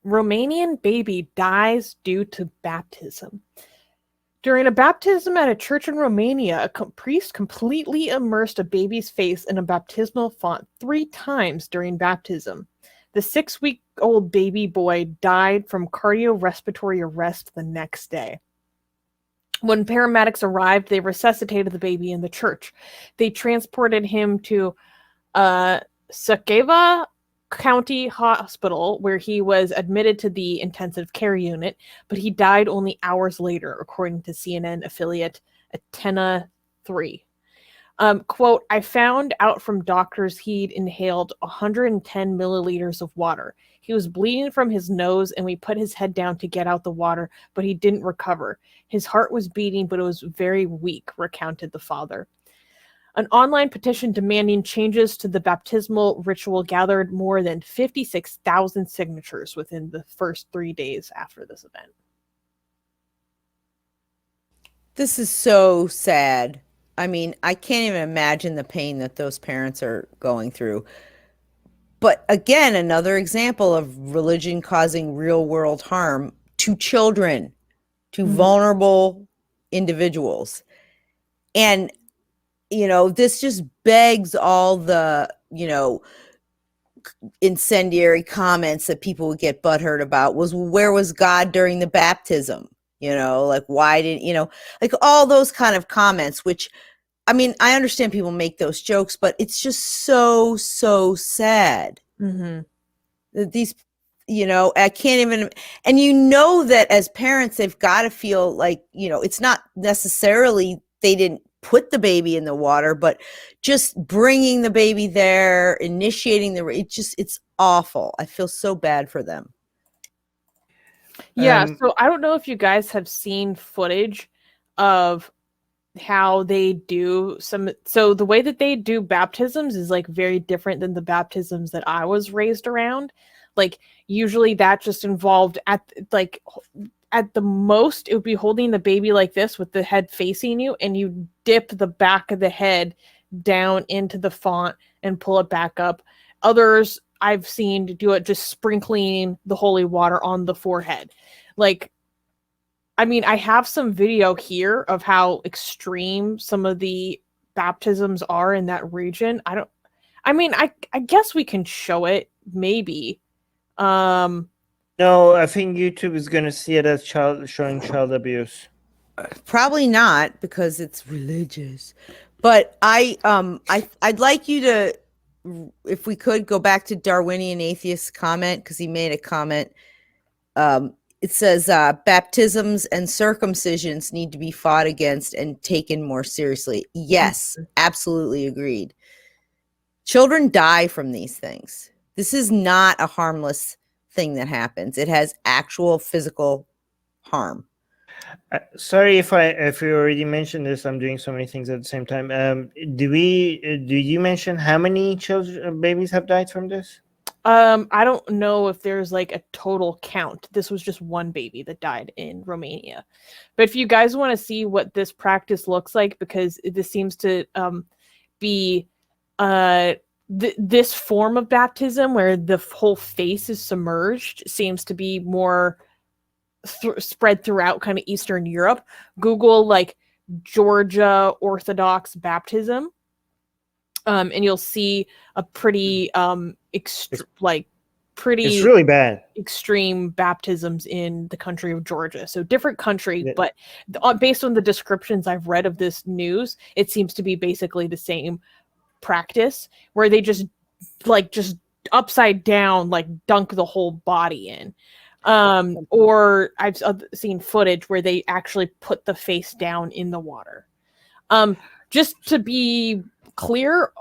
Romanian baby dies due to baptism. During a baptism at a church in Romania, a priest completely immersed a baby's face in a baptismal font 3 times during baptism. The 6-week-old baby boy died from cardiorespiratory arrest the next day. When paramedics arrived, they resuscitated the baby in the church. They transported him to Suceava County Hospital, where he was admitted to the intensive care unit, but he died only hours later, according to CNN affiliate Antena 3. Quote, I found out from doctors he'd inhaled 110 milliliters of water. He was bleeding from his nose, and we put his head down to get out the water, but he didn't recover. His heart was beating, but it was very weak, recounted the father. An online petition demanding changes to the baptismal ritual gathered more than 56,000 signatures within the first 3 days after this event. This is so sad. I mean, I can't even imagine the pain that those parents are going through. But again, another example of religion causing real world harm to children, to vulnerable individuals. And, you know, this just begs all the, you know, incendiary comments that people would get butthurt about was, where was God during the baptism? You know, like, why didn't, you know, like all those kind of comments, which, I mean, I understand people make those jokes, but it's just so, so sad that these, you know, I can't even, and you know that as parents, they've got to feel like, you know, it's not necessarily they didn't put the baby in the water, but just bringing the baby there, initiating the, it's awful. I feel so bad for them. Yeah, so I don't know if you guys have seen footage of how they do some, so the way that they do baptisms is like very different than the baptisms that I was raised around. Like usually that just involved at the most it would be holding the baby like this with the head facing you, and you dip the back of the head down into the font and pull it back up. Others I've seen do it just sprinkling the holy water on the forehead. Like, I mean, I have some video here of how extreme some of the baptisms are in that region. I guess we can show it, maybe. No, I think YouTube is going to see it as showing child abuse. Probably not, because it's religious. But I'd like you to, if we could, go back to Darwinian Atheist Comment, because he made a comment. It says baptisms and circumcisions need to be fought against and taken more seriously. Yes, absolutely agreed. Children die from these things. This is not a harmless thing that happens. It has actual physical harm. Sorry if you already mentioned this. I'm doing so many things at the same time. Do you mention how many babies have died from this? I don't know if there's like a total count. This was just one baby that died in Romania. But if you guys want to see what this practice looks like, because this seems to be this form of baptism where the whole face is submerged seems to be more spread throughout kind of Eastern Europe. Google like Georgia Orthodox baptism. And you'll see a pretty it's really bad extreme baptisms in the country of Georgia. So different country, but based on the descriptions I've read of this news, it seems to be basically the same practice where they just upside down like dunk the whole body in. Or I've seen footage where they actually put the face down in the water. Just to be clear,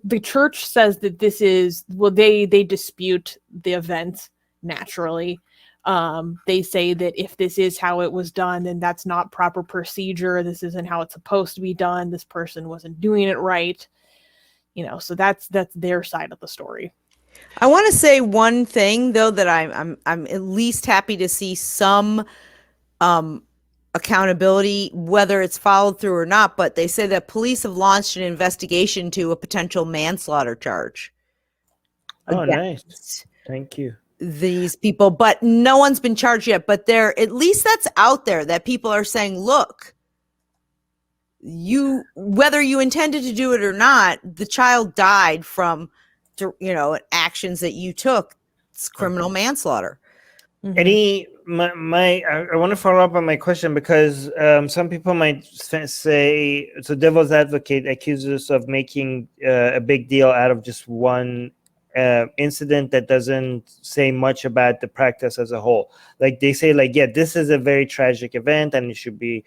the church says that this is, well, they dispute the event naturally. They say that if this is how it was done, then that's not proper procedure. This isn't how it's supposed to be done. This person wasn't doing it right. You know, so that's their side of the story. I want to say one thing though, that I'm at least happy to see some accountability, whether it's followed through or not, but they say that police have launched an investigation to a potential manslaughter charge. Oh, nice. Thank you. these people, but no one's been charged yet. But at least that's out there, that people are saying, look, whether you intended to do it or not, the child died from, actions that you took. It's criminal manslaughter. Mm-hmm. I want to follow up on my question, because some people might say, so devil's advocate accuses us of making a big deal out of just one incident that doesn't say much about the practice as a whole. Like they say, like, yeah, this is a very tragic event and it should be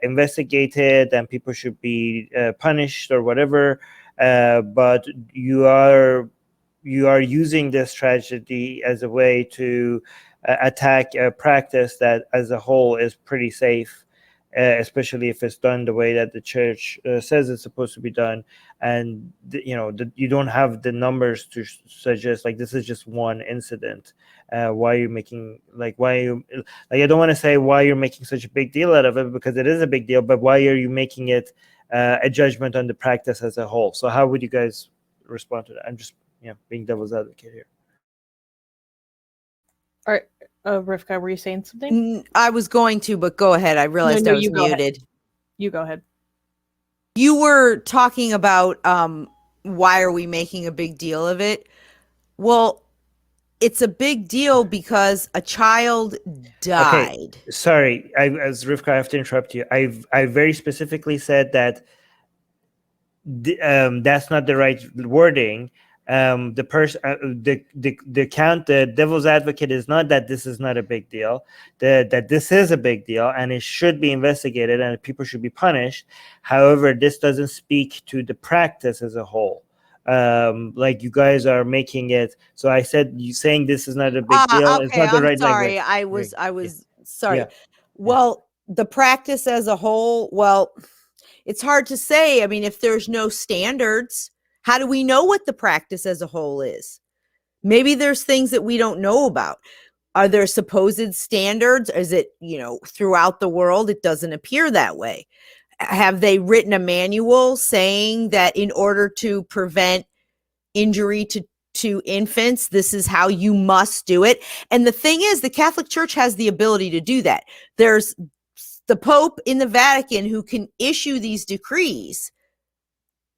investigated and people should be punished or whatever, but you are using this tragedy as a way to attack a practice that as a whole is pretty safe, especially if it's done the way that the church says it's supposed to be done. And you don't have the numbers to suggest like this is just one incident. Why are you making I don't want to say why you're making such a big deal out of it, because it is a big deal, but why are you making it a judgment on the practice as a whole? So how would you guys respond to that? I'm just being devil's advocate here. All right, Rivka, were you saying something? I was going to, but go ahead. I realized I was muted. You go ahead. You were talking about why are we making a big deal of it? Well, it's a big deal because a child died. Okay. Sorry, as Rivka, I have to interrupt you. I very specifically said that that's not the right wording. The person, the devil's advocate is not that this is not a big deal, that this is a big deal and it should be investigated and people should be punished. However, this doesn't speak to the practice as a whole. Like you guys are making it. So I said, you saying this is not a big deal. Okay, it's not the right sorry. language. I was sorry. Yeah. Well, the practice as a whole, well, it's hard to say. I mean, if there's no standards, how do we know what the practice as a whole is? Maybe there's things that we don't know about. Are there supposed standards? Is it, throughout the world? It doesn't appear that way. Have they written a manual saying that in order to prevent injury to infants, this is how you must do it? And the thing is, the Catholic Church has the ability to do that. There's the Pope in the Vatican who can issue these decrees.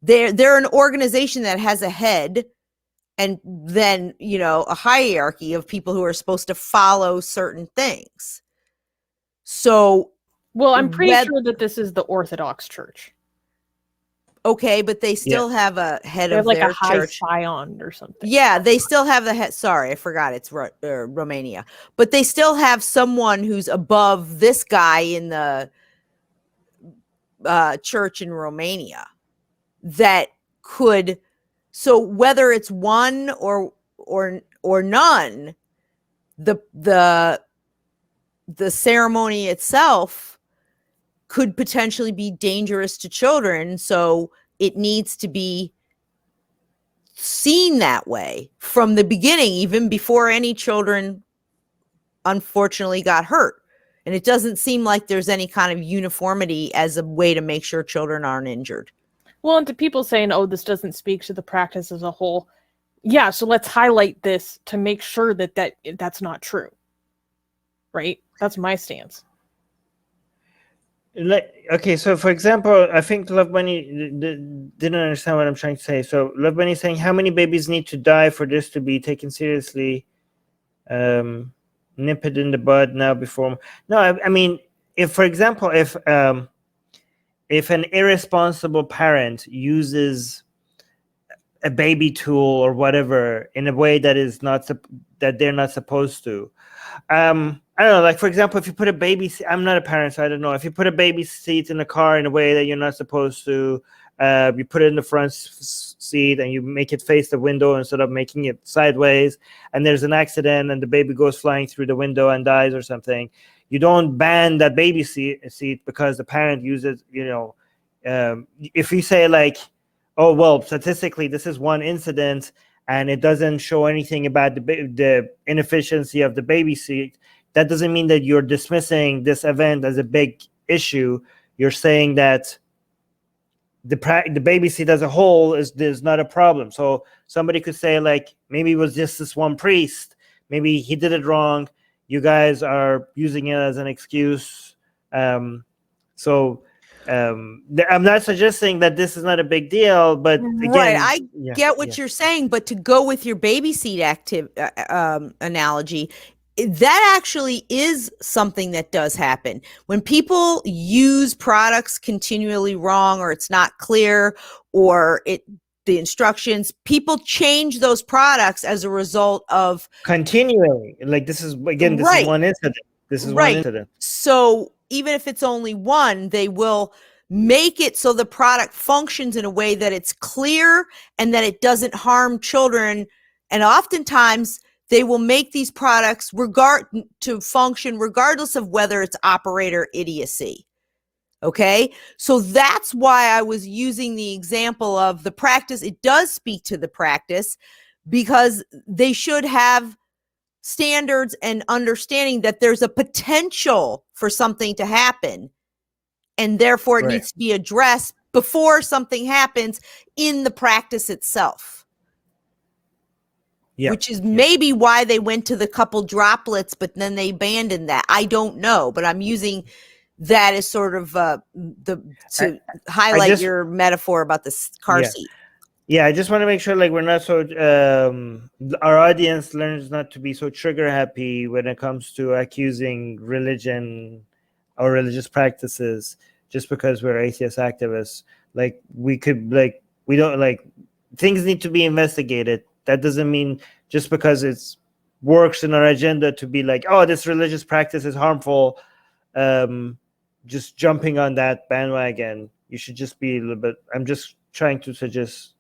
They're an organization that has a head and then, a hierarchy of people who are supposed to follow certain things. So, well, I'm pretty sure that this is the Orthodox Church. Okay, but they still have a head of like their a high church. scion or something. Yeah, they still have the head. Sorry, I forgot it's Romania. But they still have someone who's above this guy in the church in Romania that could. So whether it's one or none, the ceremony itself could potentially be dangerous to children. So it needs to be seen that way from the beginning, even before any children unfortunately got hurt. And it doesn't seem like there's any kind of uniformity as a way to make sure children aren't injured. Well, and to people saying, oh, this doesn't speak to the practice as a whole. Yeah, so let's highlight this to make sure that's not true. Right? That's my stance. Okay, so for example, I think Love Bunny didn't understand what I'm trying to say. So Love Bunny is saying, how many babies need to die for this to be taken seriously? Nip it in the bud now before. No, I mean, if, for example, if an irresponsible parent uses a baby tool or whatever in a way that is not that they're not supposed to, I don't know, like for example, if you put a baby seat, I'm not a parent, so I don't know. If you put a baby seat in a car in a way that you're not supposed to, you put it in the front seat and you make it face the window instead of making it sideways, and there's an accident and the baby goes flying through the window and dies or something, you don't ban that baby seat because the parent uses, if you say like, oh, well, statistically, this is one incident and it doesn't show anything about the inefficiency of the baby seat, that doesn't mean that you're dismissing this event as a big issue. You're saying that the baby seat as a whole is not a problem. So somebody could say like, maybe it was just this one priest, maybe he did it wrong. You guys are using it as an excuse. I'm not suggesting that this is not a big deal, but again, right, I get what you're saying, but to go with your baby seat analogy, that actually is something that does happen when people use products continually wrong, or it's not clear, or the instructions, people change those products as a result of continually. Like this is again, this is one incident. This is one incident. So even if it's only one, they will make it so the product functions in a way that it's clear and that it doesn't harm children. And oftentimes they will make these products to function regardless of whether it's operator idiocy. Okay, so that's why I was using the example of the practice. It does speak to the practice because they should have standards and understanding that there's a potential for something to happen, and therefore it needs to be addressed before something happens in the practice itself. Which is maybe why they went to the couple droplets, but then they abandoned that. I don't know, but I'm using that as sort of to highlight your metaphor about the car seat. Yeah, I just want to make sure, like, we're not so our audience learns not to be so trigger happy when it comes to accusing religion or religious practices just because we're atheist activists. Like, we don't, like, things need to be investigated. That doesn't mean just because it works in our agenda to be like, oh, this religious practice is harmful. Just jumping on that bandwagon. You should just be a little bit. I'm just trying to suggest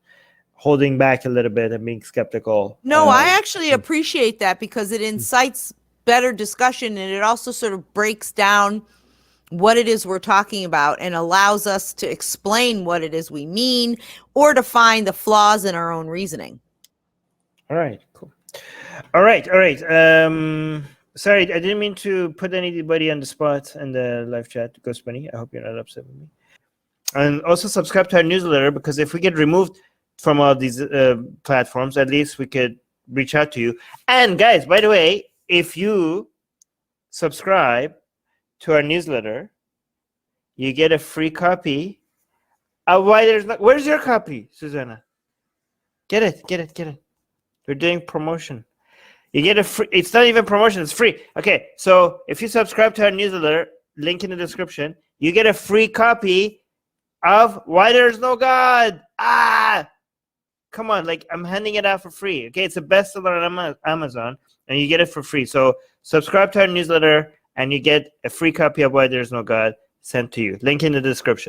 holding back a little bit and being skeptical. No, I actually appreciate that because it incites better discussion, and it also sort of breaks down what it is we're talking about and allows us to explain what it is we mean or to find the flaws in our own reasoning. All right, cool. All right. Sorry, I didn't mean to put anybody on the spot in the live chat. Ghost Bunny, I hope you're not upset with me. And also subscribe to our newsletter, because if we get removed from all these platforms, at least we could reach out to you. And guys, by the way, if you subscribe to our newsletter, you get a free copy of Where's your copy, Susanna? Get it. We're doing promotion. You get a free, it's not even promotion, it's free. Okay, so if you subscribe to our newsletter, link in the description, you get a free copy of Why There's No God. Come on, like, I'm handing it out for free. Okay, it's a bestseller on Amazon, and you get it for free. So subscribe to our newsletter, and you get a free copy of Why There's No God sent to you. Link in the description.